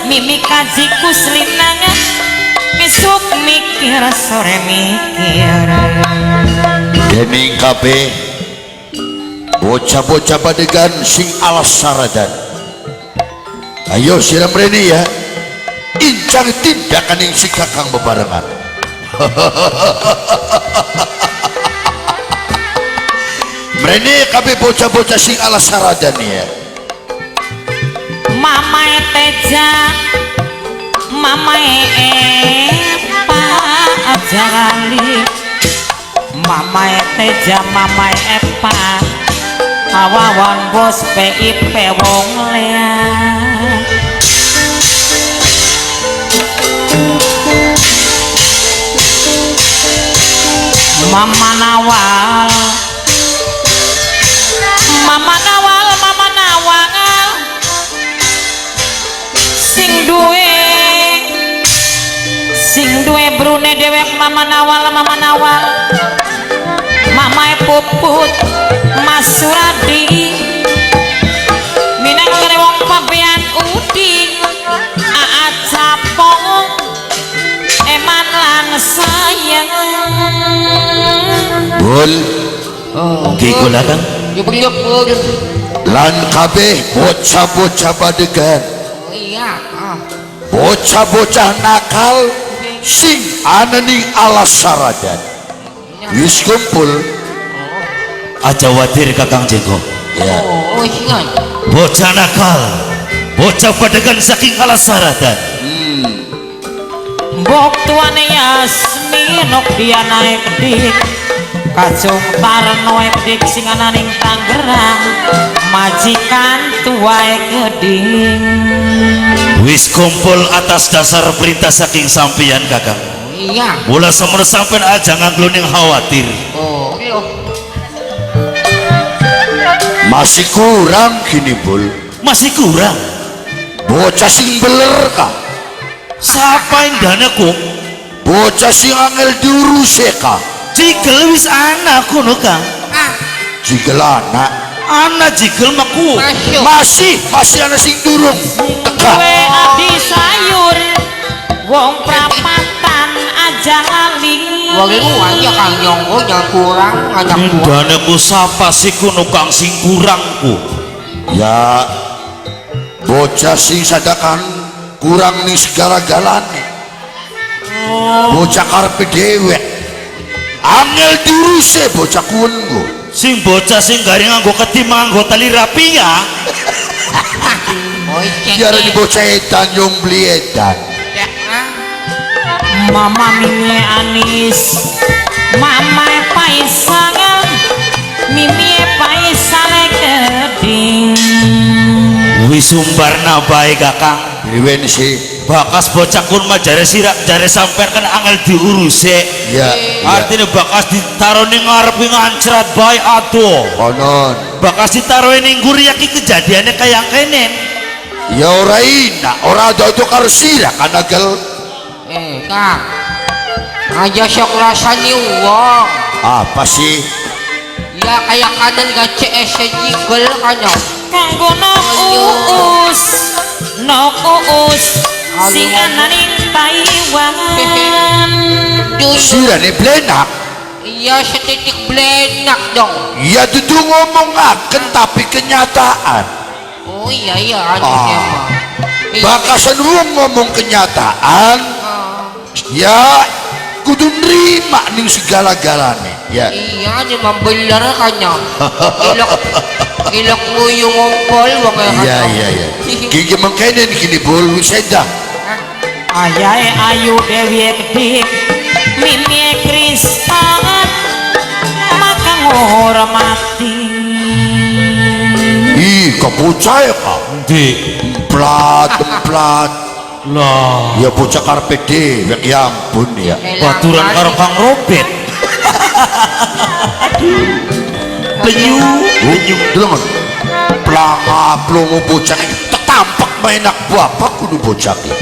mimi kajiku selinangan besok mikir sore mikir dening kabeh bocah-bocah badegan sing alas saradan ayo siram reni ya incang tindakan yang si kakang bebarengan mrene kabeh bocah-bocah sing alas saradan ya mama teja mama Epa aja kali mama teja mama Epa awawan bos PIP wong lea mama nawal mama nawal mama nawal sing duwe brune dewek mama nawal mama puput mas Suradi minang kene wong pabean uding aat capong eman lan sayang bol gigula kang lan kabeh bocah-bocah badegan iya bocah-bocah nakal sing ana ning alas saradan wis kumpul aja wadir kakang jenggo ya ingat bocah nakal bocah badegan saking alas saradan mbok tuane Yasmin ok dia naik dik kacung tarno dik sing ana ning Tangerang majikan tuae geding wis kumpul atas dasar perintah saking sampeyan kakang iya mula semono sampean aja ngangluning khawatir iya masih kurang gini bol masih kurang bocah sing beler kah siapa yang dana kum bocah sing angel diurus kah jigel wis anak kuno kang jigel anak jigel maku masih anak sing durung teka gue adi sayur wong prapatan aja lali wong aja kang nyonggo yang kurang ngajak dana ku sapa si kuno kang sing kurang ku ya bocah sing sadakan kurang nih segala-galane bocah karpe dewek angel diurus bocah kuwengo sing bocah sing garing nganggo ketimbang nganggo tali rapia biar di bocah edan nyong beli edan mama mimi anis mama paisangan mimi paisale geding wis sumbarna bae kakang riwen sih bakas bocah kun mah jare sirak jare sampean kan angel diurus ya artinya bakas ditaruh ning ngarep ngancrat bae atuh konon bakas ditaruh ning nggur yaki kejadiannya kayak kene ya ora ina ora ada karo sirak kana gel kang aja sok rasanya uang apa sih ya kayak kanan gak CS jigel kanya kanggo no uus sing ana ning Taiwan sirane blenak iya setitik blenak dong ya dudu ngomongaken tapi kenyataan oh iya aneh bakasan wong ngomong kenyataan ya kudu nerima ning segala-galane ya iya ini membeler kanya ilok nguyung ngompol wong iya gigi mengkene gini bol wiseda ayae ayu dewi kedik mimi Kristen maka ngormati ih kebocah ya kak di emplat lah ya bocah karpe dewek ya ampun ya baturan karo Kang Robet penyu delongan planga plongo bocah ini tampak mainak bapak kudu bocah ini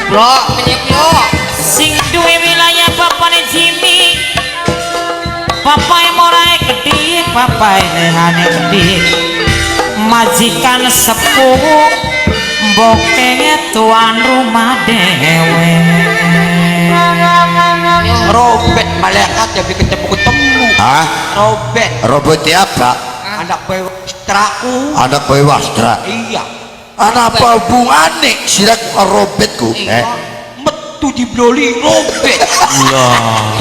bro menyek lo sing duwe wilayah bapane Jimmy papai morae gede papai lehane gede majikan sepuh mboke tuan rumah dewe Robert malaikat ya bikin ketemu Hah? Robert Robert apa? anak bewastraku Anak boy wastra. iya Anak apa hubungannya sirak Robertku? metu di broli Robert Lah.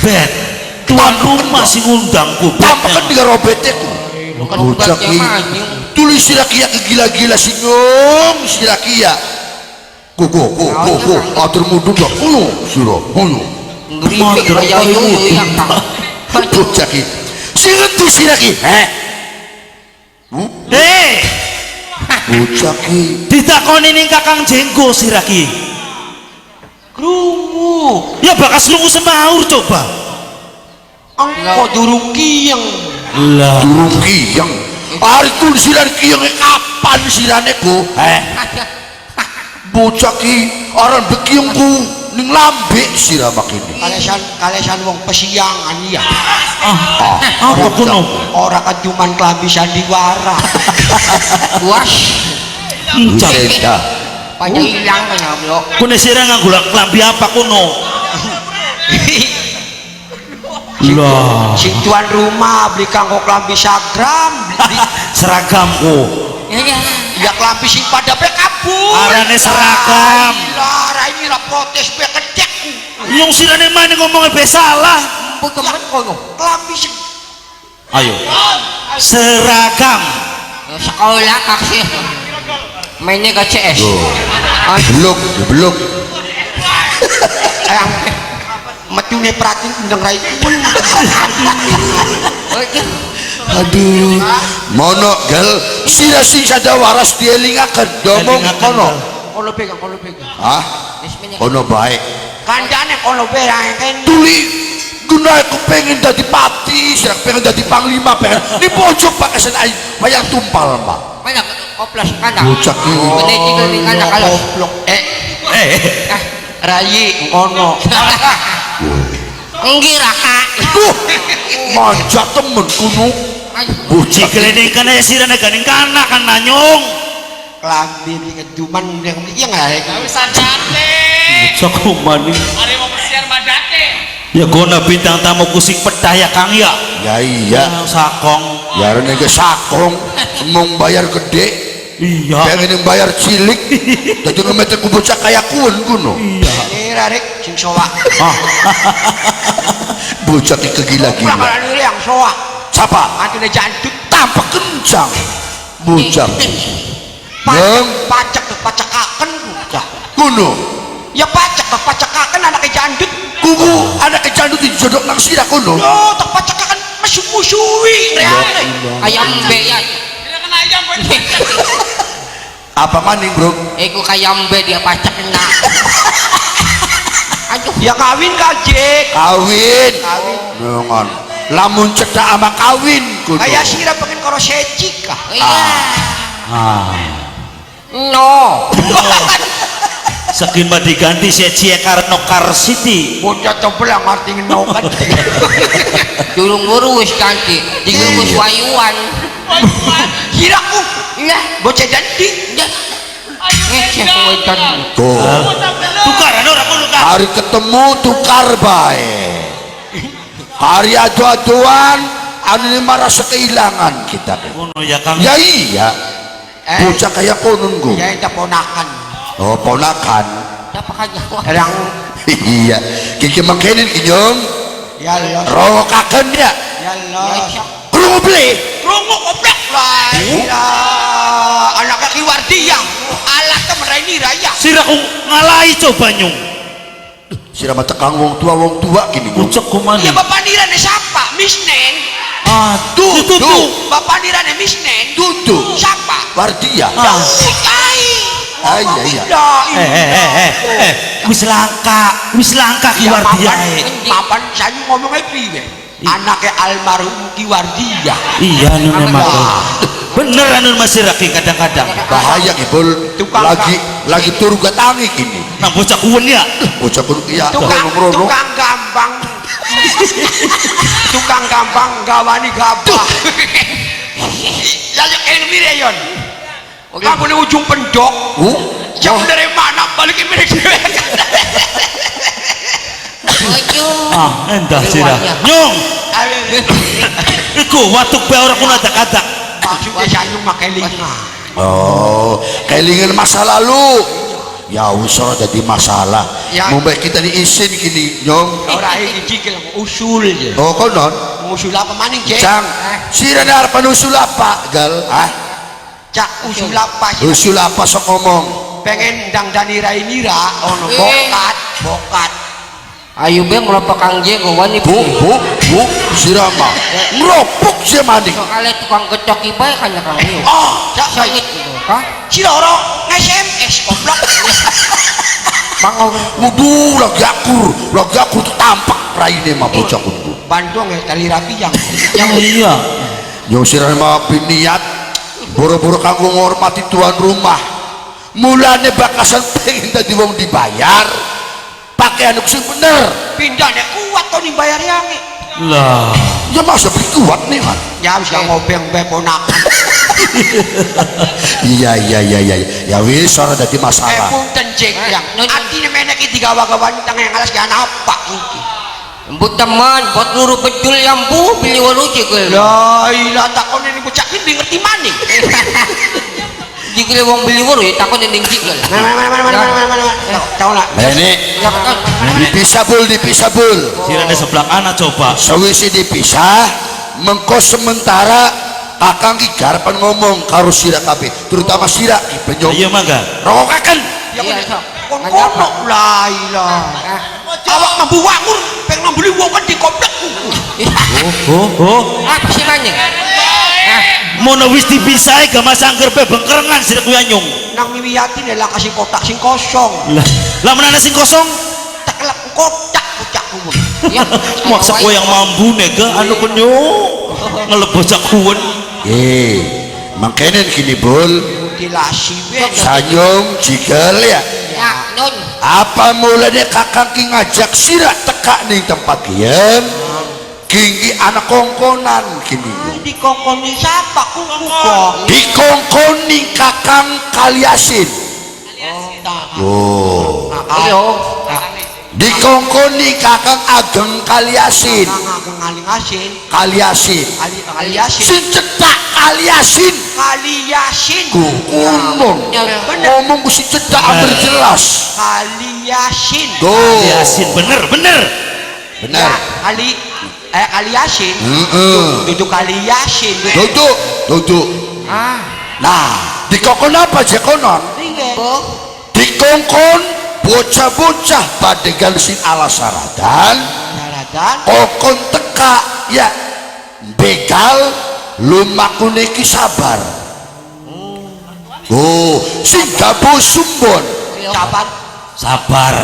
Bet. Tuan rumah sing ngundangku. Tampakan dengan Robertku. Bocah ki. Tulis sirakia kegila-gila sinyong sirakia. Koko. Atur mudun dah. Siro. ngeritik kaya yuyu yang Bocah ki. Sing ngendi siraki? Bocah ki. Ditakoni ning Kakang Jenggo siraki. krungu Ya bakas lungu semaur coba. engko durung kiyeng Lah. Durung kiyang. Hari ku siran kiyang kapan sirane ku? Bocah ki aran bekiyangku ning lambe siramak ini. kalesan wong pesiangan ya Apa kuno? ora kajuman klambi sandiwara was Encak. Beda. pada hilang kan bro Kuno sira nganggo klambi apa kuno? Lah. si tuan rumah beli kanggo klambi sagram beli Seragamku. ya klambi sing pada pe kabur Arane seragam. lara ini lah protes pe kecek Yung sirane mana ngomongnya be salah. bukan kono klambi sing Ayo. Seragam. sekolah kasih mainnya ke CS Belum. yang metune perhatiin undang rai Aduh. Mono gel sira sing sada waras dielingaken domong kono. kono pegang Hah? Kono baik. kandane kono pegang kan Tuli guna aku pengen dadi pati, sira pengen dadi panglima, pengen di pojok pakai senai bayang tumpal mah. mana oplas kana Bocah ki. ini tinggal di kana kalau rayi kono ngira kak Duh, manja temen kuno. Bocah ki. Cikelene kana sirane ganing kana kan nanyong. klambi di keduman yang iya nggak Sako maning. Ya gona bintang tamu kusik pedah ya Kang ya. Ya iya, Sakong. ya rene ke sakong, mong bayar gede, Iya. pengen yang bayar cilik, dadi ngemeter ku bocah kaya kuno. ini rarek sing soak Bocah ki kegila-gila. kurang ini yang soak Siapa? antune jantut Tampak kencang. Bocah. pacak pacakaken bocah Kuno. ya pacakaken anaknya jandut Kuku anak kejandut dijodok nang sirah kuno. oh tak pacakaken musuh-musuhi reale ayam be ya Apa maning bro? iku kayambe dia pacak kena aduh ya kawin kajek Kawin. Nongon. Lamun cedak ama kawin kuno. kayak sira pengen karo secik kah No. Saking mah diganti secie karena Car City. bocah tebel yang ngerti ngenokan durung buru wis ganti tinggal wis wayuan kiraku iya bocah janti ngecek wedan Tuh. Tukaran ora kuno Kang. Hari ketemu tukar bae. Hari adu-aduan anu ini merasa kehilangan kita. Kuno ya Kang. Ya iya. Bocah kayak konon go. ya itu ponakan Oh ponakan. siapa kaya yang Iya. Kiki mangkenin kinyong. ya Allah Rokaken ya. ya Allah Krungu beli. krungu oplek lah anaknya kiwardiang alat temen ini raya Siraku ngalahi coba nyung. Sirama tekang wong tua gini. Ucek ya kumaning. bapak nirane siapa misnen Aduh, Tuh. bapak nirane misnen Tutu. siapa Wardia. Kai. Ah iya iya. Wis langka ki Wardia. Papan saya ngomongnya piye? Anaknya almarhum Ki Wardia. Iya nu memang. Bener anu masih raki kadang-kadang. Bahaya ibul. Tukang Lagi turu gatangi gini. Nang bocah kuwen ya. Bocah kudu iya. Tukang gampang. Tukang gampang gawani gabah. Ya yang mire yon. Kamu di ujung pendok. Jauh dari mana balikin milik dhewe. Endah sira nyong iku watuk bae ora kuna adak-adak Maksudnya saya makai linga. Oh, kelingan masa lalu. Ya usah jadi masalah. Ya. Mau baik kita diisin gini, nyong. Orang ini jikil usul je. Oh, konon. Usul apa maning cek? Cang, sirana harapan usul apa, gal? Ah, Cak usul apa sih? usul apa sok ngomong? Pengen ndang dani rai mira, ono bokat. Ayo beng melopak kang jego wani Bu, sirama. Ngeropok si maning. soalnya tukang gecok ibae kanya kang iyo Cak sakit gitu kah si Loro nge-SMS goblok. bangau Wudu, lagi akur tuh tampak raine mah bocah kudu. Bandung ya tali rapi yang. iya Yo sirama piniat boro-boro kanggo ngormati tuan rumah. Mulane bakasan pengen dadi wong dibayar. Pakai anu sing bener. Pindah nek kuat to dibayar yangi. lah Ya masa beli kuat nih man. Ya wis ngobeng beponakan. Iya. Ya wis ora dadi masalah. Punten cek yang. Artine menek iki digawa-gawan tang yang alas kan apa iki. embut teman buat luru bedul yang bu beli walu cekil La ilah takon ini bocah iki ngerti maning. jikil wong beli walu ya takut ending jikil Mana. Tahu nak? Ini ya kan dipisah bul. sirane sebelah ana coba Sawise dipisah mengko sementara kakang ki garepan ngomong karo sira kabeh, terutama sira ki penyok. iya mangga Rokokaken. Ya iya kan. sok Kon kono la ilah. Awak mambu wakur pengen beli wong kan dikoplekku. apa sih maning mono wis dipisahi gak mas angger pe bengkerengan sira kuwi nyong Nang miwiyati nek kasih kotak sing kosong. lah menana sing kosong Teklek kotak bocahku. ya maksa kowe yang mambu nega anu penyo ngelebo jak kuwen Mangkenen kini bul Mutilasi ben. sanyong jigel ya. ya nun Apa mulanya kakang ki ngajak sira teka ning tempat yen kiki anak kongkonan kini Dikongkoni siapa kok? dikongkoni kakang Kaliasin. Oh, iyo dikongkoni kakang Ageng Kaliasin. Ngaling asin. Kaliasin Aliasin. sing cetak Kaliasin Kaliasin. ngomong ku si cetak hampir jelas. Kaliasin. yasin bener Benar. Kaliasin. Duduk Kaliasin. Duduk. Nah, dikongkon apa je konon? Dikongkon bocah-bocah padegan sin alasaradan kokon teka ya begal lumakune ki sabar. Sing gabo sumbon sabar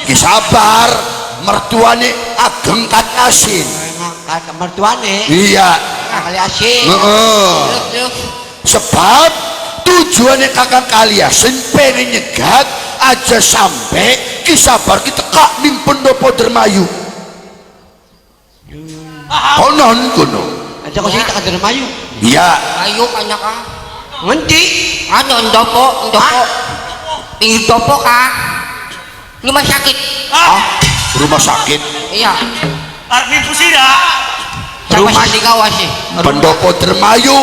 ki sabar mertuane Ageng Kaliasin. Mertuane. Iya. Kaliasin. Sebab tujuannya kakang Kaliasin pengen nyegat aja sampai kisabar kita kak ning pendopo dermayu konon Aja kok kita kader mayu. iya ayo kanya kah Ngendi? ada ndopo pinggir dopo kah rumah sakit rumah sakit iya arti pusira rumah di kawas sih pendopo dermayu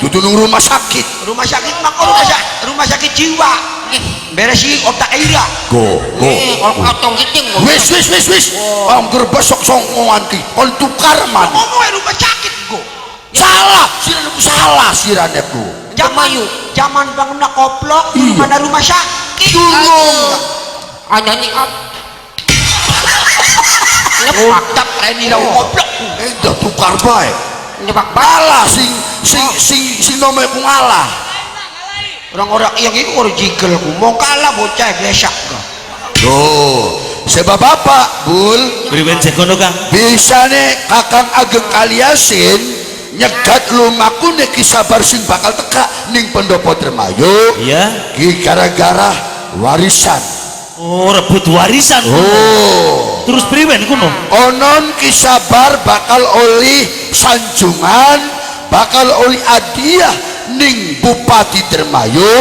duduk rumah sakit Rumah sakit mah rumah sakit jiwa. Beresi otak ira. go kalau potong giting wis angger besok songoan ki kon tukar man Ngomong rumah sakit go. salah sirane ku Zaman bangun koplok mana rumah sakit. ada nih kap Otak reni ra koplok. dah tukar bae nyepak alah sing nomor ku ngalah. Orang-orang yang itu orang jigel ku mau kalah bocah gesak go. Sebab apa bul priwen sekono kang bisa nih kakang Ageng Kaliasin nyegat lumaku nih kisabar sing bakal teka ning pendopo dermayu iya ki gara-gara warisan. oh rebut warisan terus priwen kuno Konon kisabar bakal oli sanjungan bakal oli hadiah ning Bupati Dermayu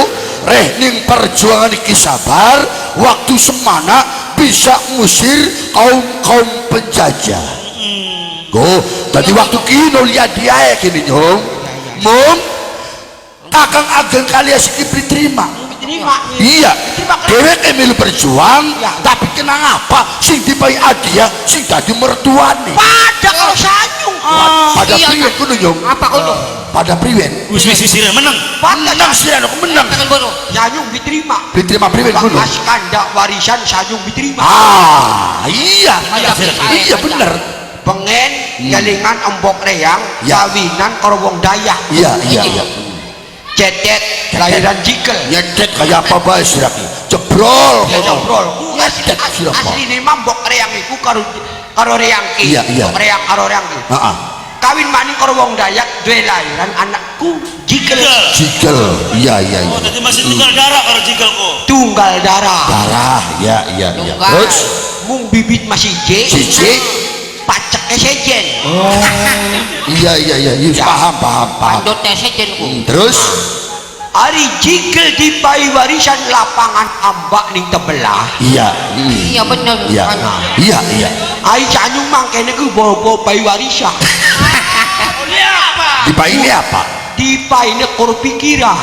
reh ning perjuangan iki sabar waktu semana bisa ngusir kaum penjajah. Tadi waktu kino lihat dia gini nyong mung kakang ageng kalian sikip diterima. Iya dewek emil berjuang tapi kenang apa sing dipai adia sing dadi mertuane pada kalau sanyung pada priwen kudu nyong apa kudu pada priwen wis sirah menang menang sirah aku menang sanyung diterima priwen kudu Mas kandak warisan sanyung diterima iya iya bener pengen galingan embok reyang kawinan karo wong Dayak iya cetet lahiran jikel nyedet kayak apa bae siraki jebrol nyedet asli ini mambok reyang iku karo reyang ki reyang karo reyang ki kawin mani karo wong Dayak duwe lahiran anakku jikel iya oh jadi masih tunggal darah karo jikelku tunggal darah iya terus mung bibit masih siji paceknya sejen iya paham pandotnya sejen terus hari jikel dipai warisan lapangan ambak ning tebelah iya bener iya ai sanyung mangkene ku bawa pai warisan dipai ini apa dipai ne kor pikiran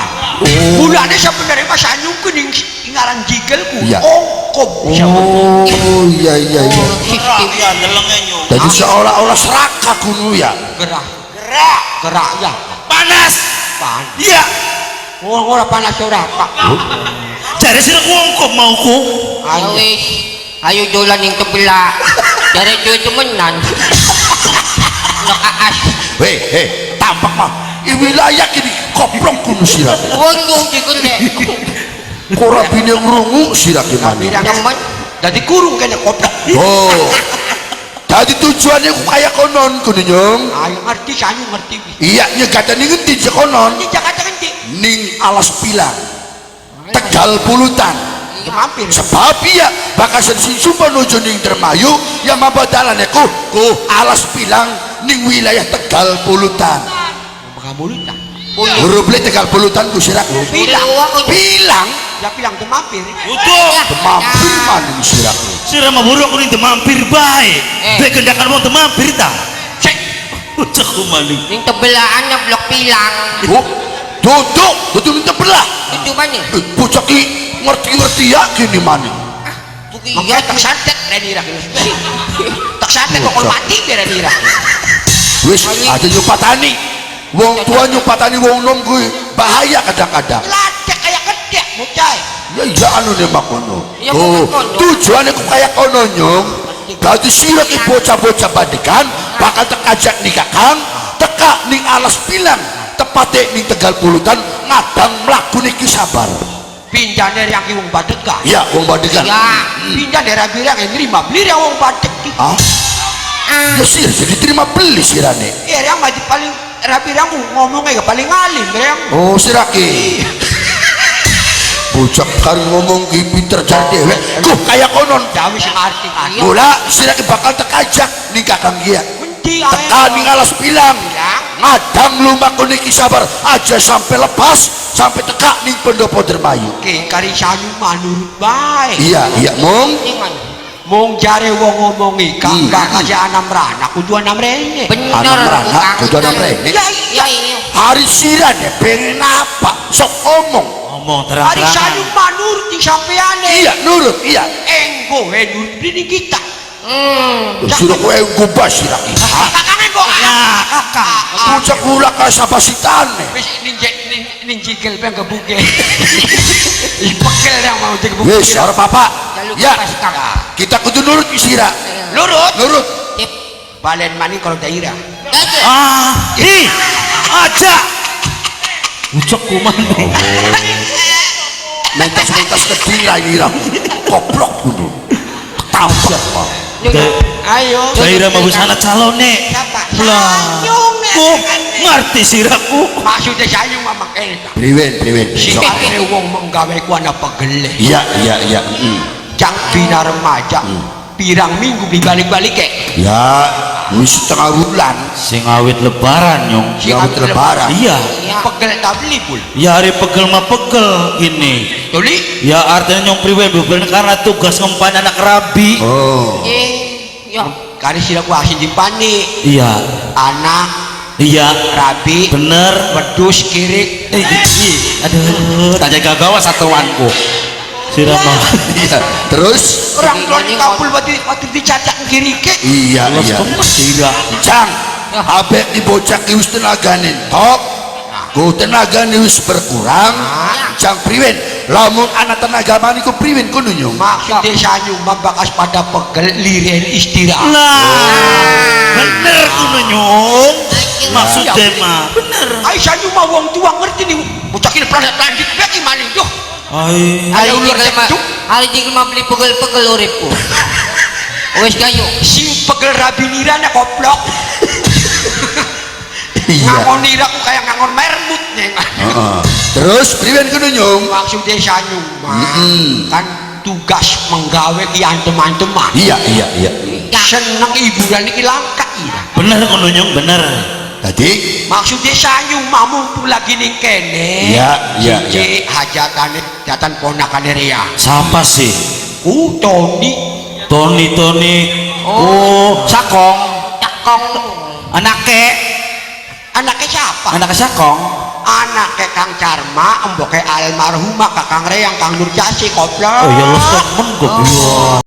bulannya sebenarnya mas sanyung ku ning ngaran jikelku ongkop iya jadi seolah-olah serakah kuno ya gerak ya panas iya orang panas ora pak jadi sira ngongkop mauku ayo wis ayo dolan ning tebelah dari duit temenan nekaas tampak mah i wilayah kini koplok kuno sirah wong dikul dek kora bine ngrungu sirah gimana jadi kurung kena koplok jadi tujuannya kayak konon kuno nyong ayo ngerti sanyu ngerti iya nyegatan ini ngerti sekonon ini Jakarta ngerti ning Alas Pilang Tegal Pulutan mampir sebab iya bakasan sing sumpah nuju ning Dermayu yang mabadalan ku Alas Pilang ning wilayah Tegal Pulutan Pulutan huruf le Tegal Pulutan ku sirak pilang ya pilang tuh mampir mampir maning sirak sira maburuk kuning mampir bae be kendakan wong mampir ta cek ucek maning ning tebelaannya blok pilang duduk ning tebelah itu mana bocah ki ngerti ya gini maning iya tak santet Renira tak santet kok mati Renira wis aja nyupatani wong tua nyupatani wong nom kuwi bahaya kadang-kadang ladek kayak gedek mucai ya anu nih makono tujuannya kok kayak kono nyong berarti sirah ki bocah-bocah bandikan bakal tekajak nih kakang teka ning Alas Pilang tepatnya ning Tegal Pulutan ngadang melaku niki sabar pindah dari yang wong Badega iya wong Badega pindah dari birang yang nerima beli yang wong Badeg ya sih jadi terima beli sirane yang maju paling rabirang ngomongnya paling alim yang siraki bocah kari ngomong ki pinter jar dewek kuh kayak konon dawi sing arti bola siraki bakal tekajak ning kakang dia menti teka ning Alas Pilang ngadang lumaku niki sabar aja sampai lepas sampai teka ning pendopo Dermayu kari sanyu manurut baik iya mong jare wong ngomongi gak kasih anam rana kudu anam rene anam rana kudu anam rene iya hari sirane pengen apa sok ngomong terang-terang hari sanyu manurut di sampeane iya nurut iya enggo nurut ini kita suruh kowe ngubah siraki kakang enggo kakak bocah kula kasapasitane wis ninjikil bang kebuke ipekil yang mau digebuke wis ora apa ya kita kudu nurut ki sira nurut balen maning kalau daerah aja ucok kuman mentas keding ra ira koplok kudu tampak ayo daerah mau sana calone lah ngerti siraku maksudnya sayung mama kene priwen soalnya wong menggawe ku ana pegele iya cang bina remaja pirang minggu dibalik-balik ya wis setengah bulan sing awit lebaran nyong awit lebaran iya pegel tak beli pul. Ya hari pegel mah pegel ini. Tuli? Ya artinya nyong priwen bukan karena tugas ngempan anak rabi. Oh. Ya. Kali sila ku asin di pani. Iya. Anak, Iya. rabi, Bener. wedus, kirik. Aduh, tak jaga gawa satuanku. Sirama. Iya. Terus? Orang tua di kampul waktu dicacak kirike. Iya, iya. Sira. Jang, abek di bocah ki wis tenagane tok. Go tenagane wis berkurang. Jang priwen, lamun anak tenaga maniku priwen kono nyong. Maksud desa nyumbang bakas pada pegel liren istirahat. Nah, bener kuno nyong. Maksudnya mah bener. Aisyah nyumbang wong tua ngerti nih. Bocah kini planet beki maning tuh. Ay. Ayo Hari ulur ini mah, cuk. hari ini mah beli pegel-pegel uripku. Wes kayu. Sing pegel rabi nirana koplok. Iya. Ngangon niraku kayak ngangon mermut neng. Heeh. Terus priwen kono nyong? Maksud desa nyumbang kan tugas menggawe kian teman-teman. Iya, iya, iya. Seneng hiburan iki langka iya. Bener kuno nyong bener. Tadi Maksud desa nyumbang mumpung lagi ning kene. Iya, iya, Cici hajatane jatan ponakane Ria. Siapa sih? Tony. Tony. Oh, Sakong. Cakong. Anaknya siapa? Anaknya Sakong. Anaknya Kang Carma, emboke almarhumah Kakang Reyang Kang Nurjasi koplok. Oh ya Allah temen kok.